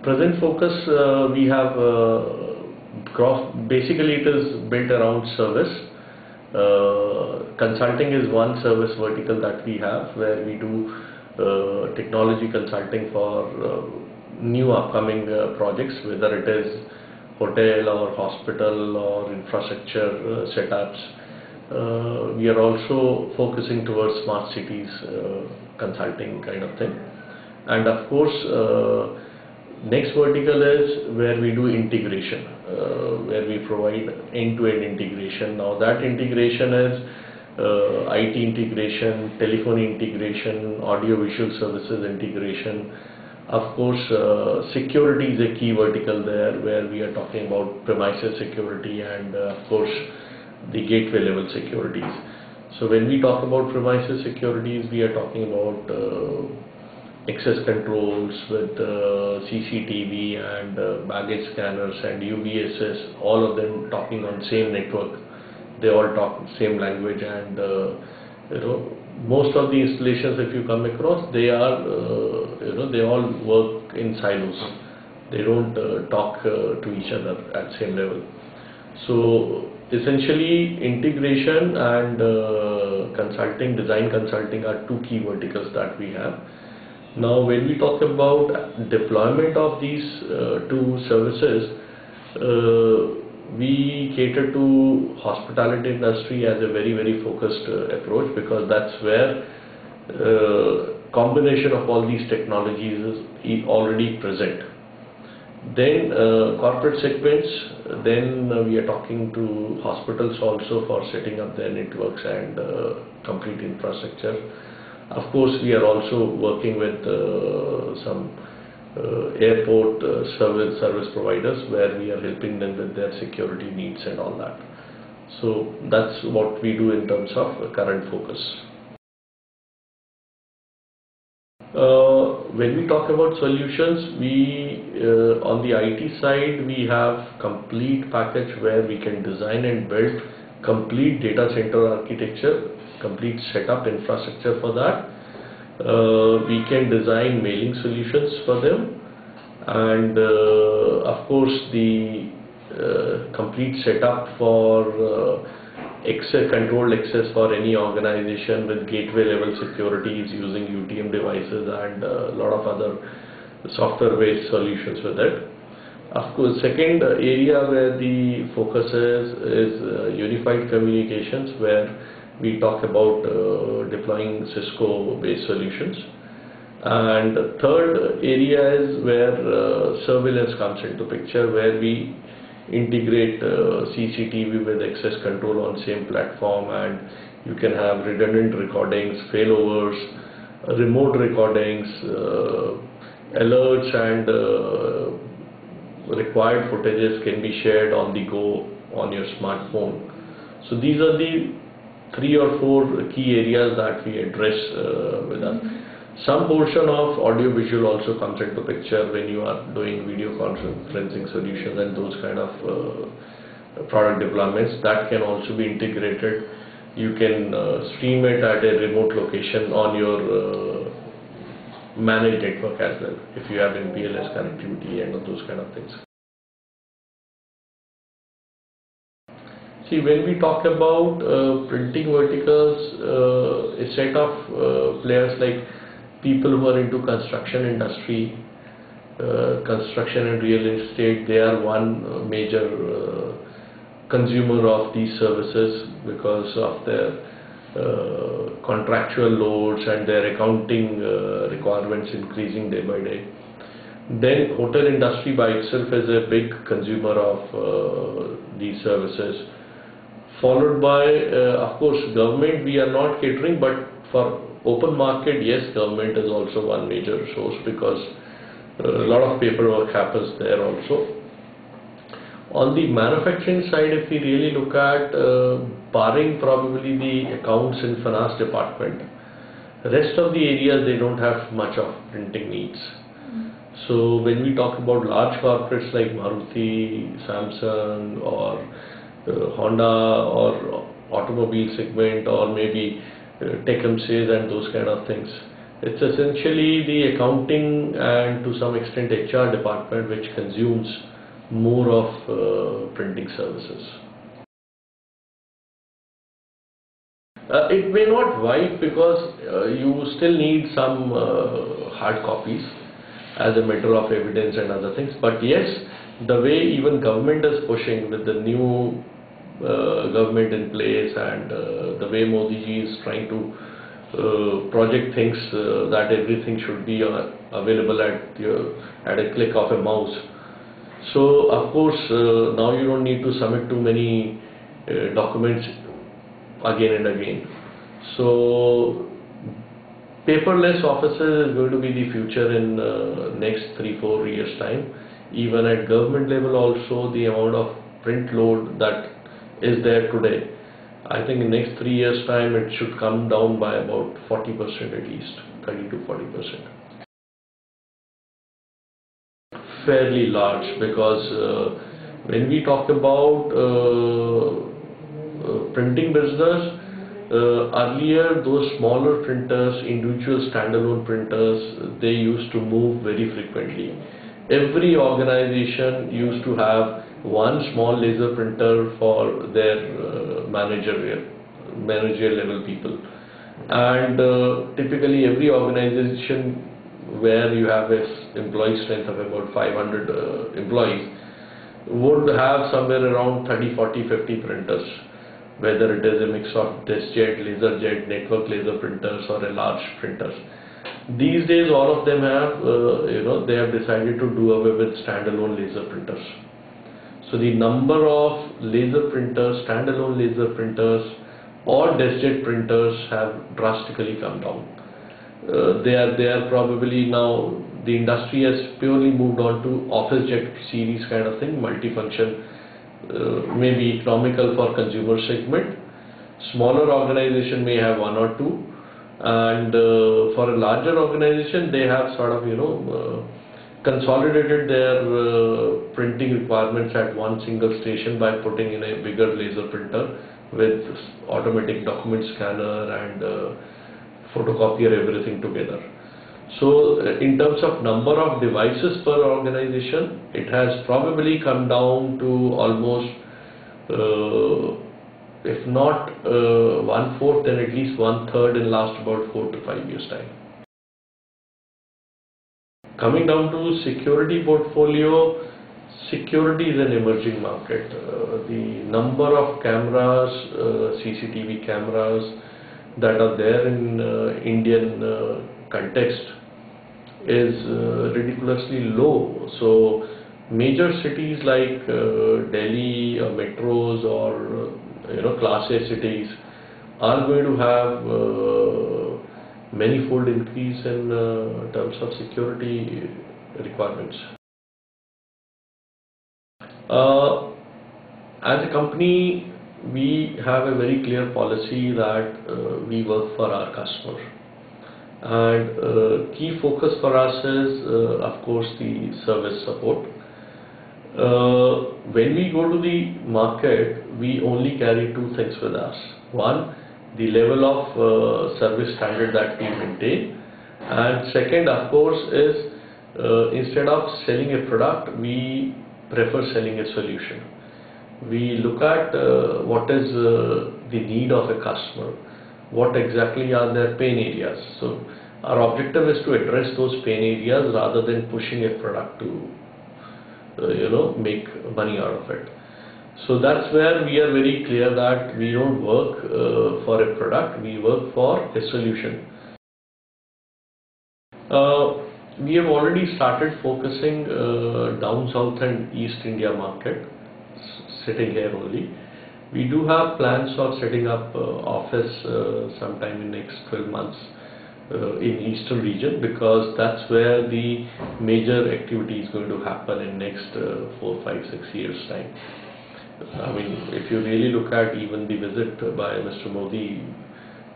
present focus we have basically it is built around service. Consulting is one service vertical that we have, where we do technology consulting for new upcoming projects, whether it is hotel or hospital or infrastructure setups. We are also focusing towards smart cities consulting kind of thing. And of course, next vertical is where we do integration, where we provide end-to-end integration. Now that integration is IT integration, telephony integration, audio-visual services integration. Of course, security is a key vertical there, where we are talking about premises security and of course the gateway level securities. So when we talk about premises securities, we are talking about access controls with CCTV and baggage scanners and UVSS, all of them talking on same network. They all talk same language, and most of the installations, if you come across, they are they all work in silos. They don't talk to each other at same level. So essentially, integration and consulting, design consulting are two key verticals that we have. Now, when we talk about deployment of these two services, we cater to hospitality industry as a very focused approach, because that's where combination of all these technologies is already present. Then corporate segments, then we are talking to hospitals also for setting up their networks and complete infrastructure. Of course, we are also working with some airport service providers, where we are helping them with their security needs and all that. So that's what we do in terms of current focus. When we talk about solutions, we on the IT side, we have complete package where we can design and build complete data center architecture, complete setup infrastructure for that. We can design mailing solutions for them, and of course the complete setup for controlled access for any organization with gateway level securities using UTM devices and a lot of other software based solutions with it. Of course, second area where the focus is unified communications, where we talk about deploying Cisco based solutions. And third area is where surveillance comes into picture, where we integrate CCTV with access control on same platform, and you can have redundant recordings, failovers, remote recordings, alerts, and required footages can be shared on the go on your smartphone. So these are the 3 or 4 key areas that we address with us. Some portion of audio visual also comes into picture when you are doing video conferencing solutions and those kind of product deployments. That can also be integrated. You can stream it at a remote location on your managed network as well, if you have MPLS connectivity and those kind of things. See, when we talk about printing verticals, a set of players like people who are into construction industry, construction and real estate, they are one major consumer of these services because of their contractual loads and their accounting requirements increasing day by day. Then hotel industry by itself is a big consumer of these services, followed by of course government. We are not catering, but for open market, yes, government is also one major source, because a lot of paperwork happens there also. On the manufacturing side, if we really look at, barring probably the accounts and finance department, rest of the areas they don't have much of printing needs. So when we talk about large corporates like Maruti, Samsung, or Honda, or automobile segment, or maybe Tech MCs and those kind of things, It's essentially the accounting and to some extent HR department which consumes more of printing services. It may not wipe because you still need some hard copies as a matter of evidence and other things. But yes, the way even government is pushing with the new government in place and the way Modi ji is trying to project things that everything should be available at a click of a mouse. So of course now you don't need to submit too many documents again and again. So paperless offices is going to be the future in next 3-4 years time. Even at government level also, the amount of print load that is there today, I think in next 3 years time it should come down by about 40% at least, 30 to 40%. Fairly large, because when we talk about printing business, earlier those smaller printers, individual standalone printers, they used to move very frequently. Every organization used to have one small laser printer for their managerial level people, and typically every organization where you have a employee strength of about 500 employees would have somewhere around 30, 40, 50 printers, whether it is a mix of desk jet, laser jet, network laser printers or a large printers. These days all of them have, they have decided to do away with standalone laser printers. So the number of laser printers, standalone laser printers or desk jet printers have drastically come down. They are probably now, the industry has purely moved on to office jet series kind of thing, multifunction, maybe economical for consumer segment. Smaller organization may have one or two, and for a larger organization they have sort of consolidated their printing requirements at one single station by putting in a bigger laser printer with automatic document scanner and photocopier, everything together. So in terms of number of devices per organization, it has probably come down to almost if not 1/4, then at least 1/3 in last about 4 to 5 years time. Coming down to security portfolio, security is an emerging market. The number of cameras, CCTV cameras that are there in Indian context is ridiculously low. So major cities like Delhi or metros or class A cities are going to have many-fold increase in terms of security requirements. As a company, we have a very clear policy that we work for our customer, and key focus for us is of course the service support. When we go to the market, we only carry two things with us. One, the level of service standard that we maintain, and second of course is instead of selling a product, we prefer selling a solution. We look at what is the need of a customer, what exactly are their pain areas. So our objective is to address those pain areas rather than pushing a product to make money out of it. So that's where we are very clear that we don't work for a product, we work for a solution. We have already started focusing down south and East India market, sitting here only. We do have plans of setting up office sometime in next 12 months in eastern region, because that's where the major activity is going to happen in next 4, 5, 6 years time. I mean, if you really look at even the visit by Mr. Modi,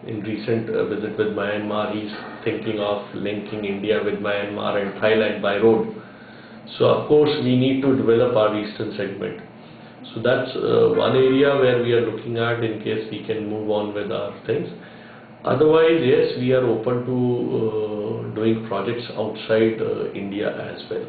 in recent visit with Myanmar, he's thinking of linking India with Myanmar and Thailand by road. So of course we need to develop our eastern segment. So that's one area where we are looking at in case we can move on with our things. Otherwise, yes, we are open to doing projects outside India as well.